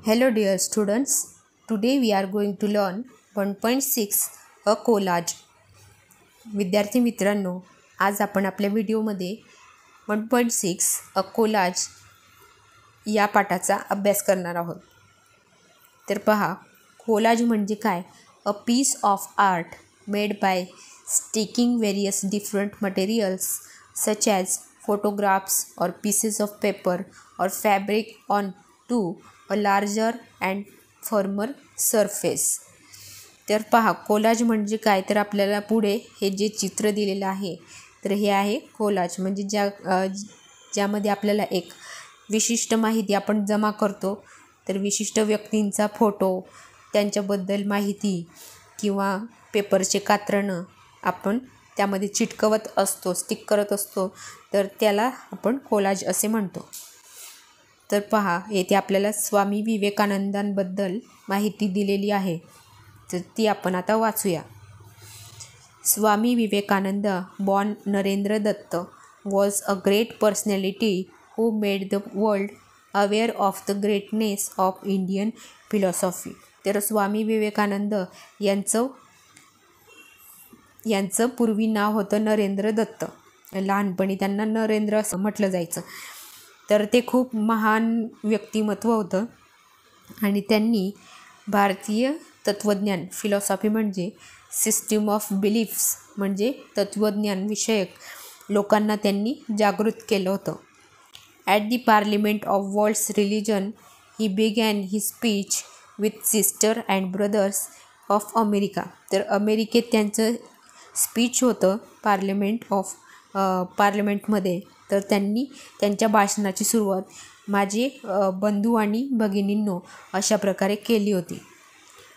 Hello dear students, today we are going to learn 1.6 a collage. विद्यार्थी मित्रांनो, आज आपण आपल्या व्हिडिओमध्ये 1.6 अ कोलाज या पाठाचा अभ्यास करणार आहोत. तर पहा, कोलाज म्हणजे काय? A piece of art made by sticking various different materials such as photographs or pieces of paper or fabric onto a larger and firmer surface. तर पहा, कोलाज म्हणजे काय? तर आपल्याला पुढे हे जे चित्र दिलेलं आहे तर हे आहे कोलाज. म्हणजे ज्यामध्ये आपल्याला एक विशिष्ट माहिती आपण जमा करतो. तर विशिष्ट व्यक्तींचा फोटो, त्यांच्याबद्दल माहिती किंवा पेपरचे कात्रणं आपण त्यामध्ये चिटकवत असतो, स्टिक करत असतो. तर त्याला आपण कोलाज असे म्हणतो. तर पहा, येथे आपल्याला स्वामी विवेकानंदांबद्दल माहिती दिलेली आहे. तर ती आपण आता वाचूया. Swami Vivekananda born Narendra Datta was a great personality who made the world aware of the greatness of Indian philosophy. तर स्वामी विवेकानंद यांचं पूर्वी नाव होतं नरेंद्र दत्त. लहानपणी त्यांना नरेंद्र असं म्हटलं जायचं. तर ते खूप महान व्यक्तिमत्व होतं आणि त्यांनी भारतीय तत्त्वज्ञान, फिलॉसॉफी म्हणजे सिस्टीम ऑफ बिलीफ्स म्हणजे तत्त्वज्ञान विषयक लोकांना त्यांनी जागृत केलं होतं. At the parliament of worlds religion he began he speech with sister and brothers of America. तर अमेरिकेत त्यांचं स्पीच होतं पार्लमेंटमध्ये. तर त्यांनी त्यांच्या भाषणाची सुरुवात माझे बंधू आणि भगिनींनो अशा प्रकारे केली होती.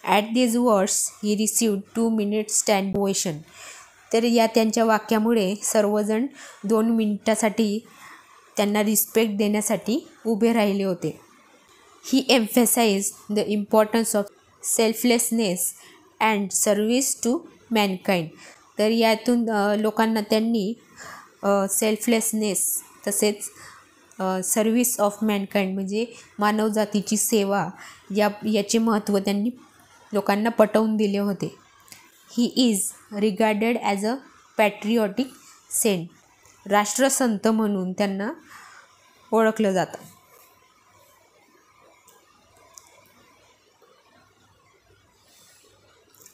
At these words he received 2 minutes stand ovation. तर या त्यांच्या वाक्यामुळे सर्वजण 2 मिनिटासाठी त्यांना रिस्पेक्ट देण्यासाठी उभे राहिले होते. He emphasize the importance of selflessness and service to mankind. तर यातून लोकांना त्यांनी सेल्फलेसनेस तसेच सर्व्हिस ऑफ मॅनकाइंड म्हणजे मानवजातीची सेवा याचे महत्त्व त्यांनी लोकांना पटवून दिले होते. He is regarded as a patriotic saint. राष्ट्रसंत म्हणून त्यांना ओळखलं जातं.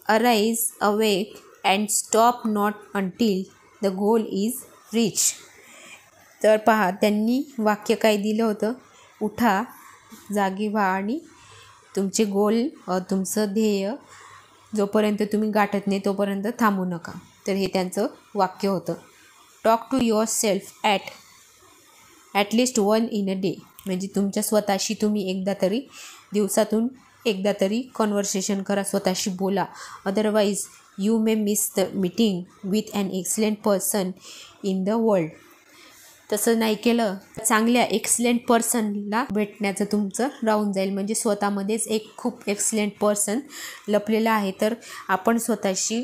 Arise, awake and stop not until the goal is reach. तर पहा, त्यांनी वाक्य काय दिलं होतं? उठा, जागी व्हा आणि तुमचे गोल, तुमचं ध्येय जोपर्यंत तुम्ही गाठत नाही तोपर्यंत थांबू नका. तर हे त्यांचं वाक्य होतं. Talk to yourself at least 1 in a day. म्हणजे तुमच्या स्वतःशी तुम्ही दिवसातून एकदा तरी कॉन्व्हर्सेशन करा, स्वतःशी बोला. Otherwise you may miss the meeting with an excellent person in the world. तसं नाही केलं चांगल्या एक्सलेंट पर्सनला भेटण्याचं तुमचं राहून जाईल. म्हणजे स्वतःमध्येच एक खूप एक्सलेंट पर्सन लपलेला आहे. तर आपण स्वतःशी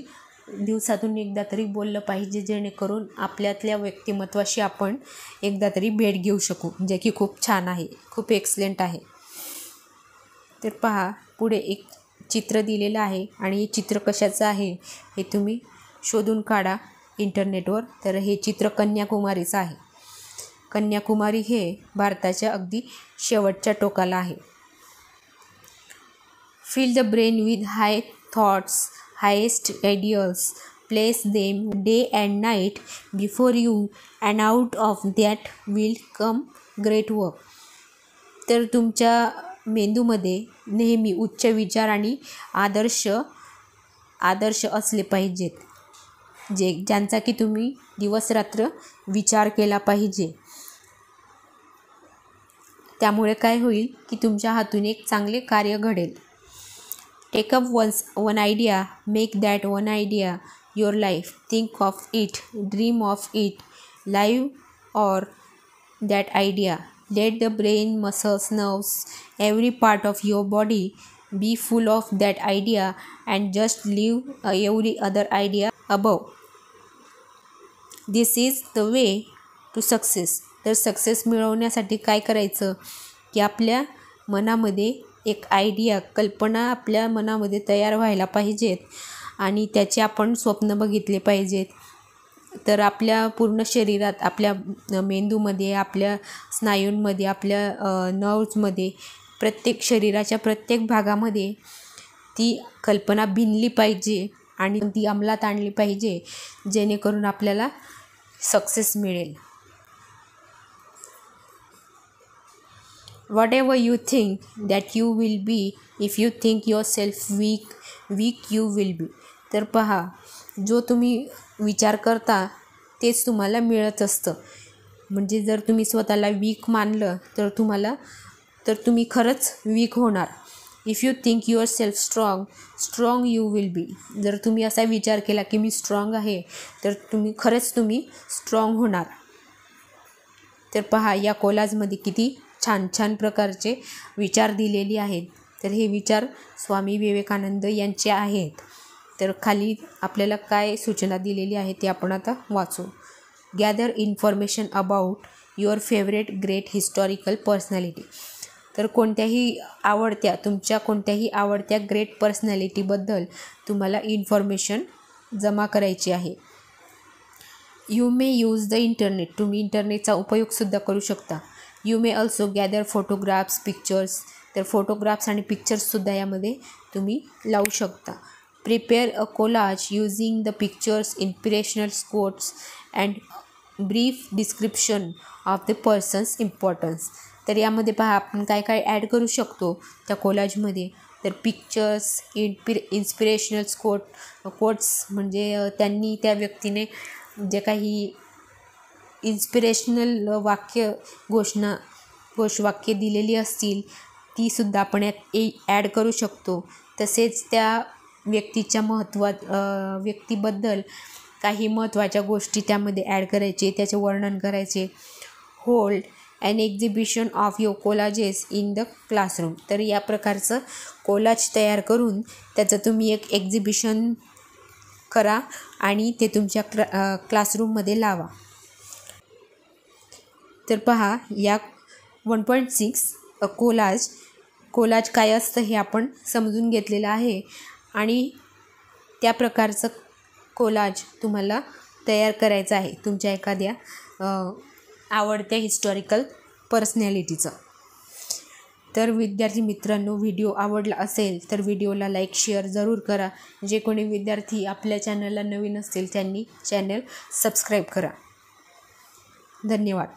दिवसातून एकदा तरी बोललं पाहिजे, जेणेकरून आपल्यातल्या व्यक्तिमत्वाशी आपण एकदा तरी भेट घेऊ शकू, जे की खूप छान आहे, खूप एक्सलेंट आहे. तर पहा, पुढे एक चित्र दिलेलं आहे आणि हे चित्र कशाचं आहे हे तुम्ही शोधून काढा इंटरनेटवर. तर हे चित्र कन्याकुमारीचं आहे. कन्याकुमारी हे भारताच्या अगदी शेवटच्या टोकाला आहे. Fill the brain with high thoughts, highest ideals, place them day and night before you and out of that will come great work. तर तुमच्या मेंदूमध्ये नेहमी उच्च विचार आणि आदर्श असले पाहिजेत, ज्यांचा की तुम्ही दिवसरात्र विचार केला पाहिजे. त्यामुळे काय होईल की तुमच्या हातून एक चांगले कार्य घडेल. Take up one idea, make that one idea your life, think of it, dream of it, live or that idea. Let the brain, muscles, nerves, every part of your body be full of that idea and just leave every other idea above. This is the way to success. तर success मिळवण्यासाठी काय करायचं की आपल्या मनामध्ये एक idea, कल्पना आपल्या मनामध्ये तयार व्हायला पाहिजेत आणि त्याचे आपण स्वप्न बघितले पाहिजेत. तर आपल्या पूर्ण शरीरात, आपल्या मेंदूमध्ये, आपल्या स्नायूंमध्ये, आपल्या नर्व्समध्ये, प्रत्येक शरीराच्या प्रत्येक भागामध्ये ती कल्पना भिनली पाहिजे आणि ती अंमलात आणली पाहिजे, जेणेकरून आपल्याला सक्सेस मिळेल. Whatever you think that you will be, if you think yourself weak you will be. तर पहा, जो तुम्ही विचार करता तेच तुम्हाला मिळत असतं. म्हणजे जर तुम्ही स्वतःला वीक मानलं तर तुम्ही खरंच वीक होणार. If you think your self strong you will be. जर तुम्ही असा विचार केला की मी स्ट्रॉंग आहे, तर तुम्ही स्ट्रॉंग होणार. तर पहा, या कोलाजमध्ये किती छान छान प्रकारचे विचार दिलेले आहेत. तर हे विचार स्वामी विवेकानंद यांचे आहेत. तर खाली आपल्याला काय सूचना दिलेली आहे ते आपण आता वाचू. Gather information about your favourite great historical personality. तर तुमच्या कोणत्याही आवडत्या ग्रेट पर्सनॅलिटीबद्दल तुम्हाला इन्फॉर्मेशन जमा करायची आहे. You may use the internet. तुम्ही इंटरनेटचा उपयोगसुद्धा करू शकता. You may also gather photographs, pictures. तर फोटोग्राफ्स आणि पिक्चर्ससुद्धा यामध्ये तुम्ही लावू शकता. Prepare a collage using the pictures, inspirational quotes and brief description of the persons importance. तर यामध्ये पहा, आपण काय काय ॲड करू शकतो त्या कोलाजमध्ये. तर पिक्चर्स, इन्स्पिरेशनल कोट्स म्हणजे त्या व्यक्तीने जे काही इन्स्पिरेशनल घोषवाक्य दिलेली असतील तीसुद्धा आपण यात ॲड करू शकतो. तसेच त्या व्यक्तीबद्दल काही महत्त्वाच्या गोष्टी त्यामध्ये ॲड करायचे, त्याचे वर्णन करायचे. Hold an exhibition of your collages in the classroom. तर या प्रकारचं कोलाज तयार करून त्याचं तुम्ही एक एक्झिबिशन करा आणि ते तुमच्या क्लासरूममध्ये लावा. तर पहा, या 1.6 कोलाज काय असतं हे आपण समजून घेतलेलं आहे आणि त्या प्रकारचं कोलाज तुम्हाला तयार करायचं आहे तुमच्या एखाद्या आवडत्या हिस्टॉरिकल पर्सनॅलिटीचं. तर विद्यार्थी मित्रांनो, व्हिडिओ आवडला असेल तर व्हिडिओला लाईक शेअर जरूर करा. जे कोणी विद्यार्थी आपल्या चॅनलला नवीन असतील त्यांनी चॅनल सबस्क्राईब करा. धन्यवाद.